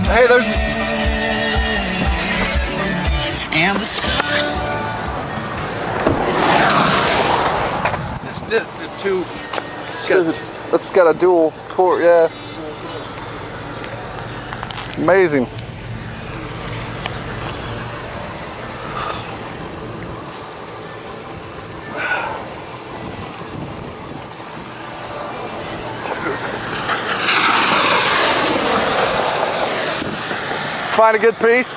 Hey, there's. And the sun. This did two. It's got a dual port, yeah. Amazing. Find a good piece.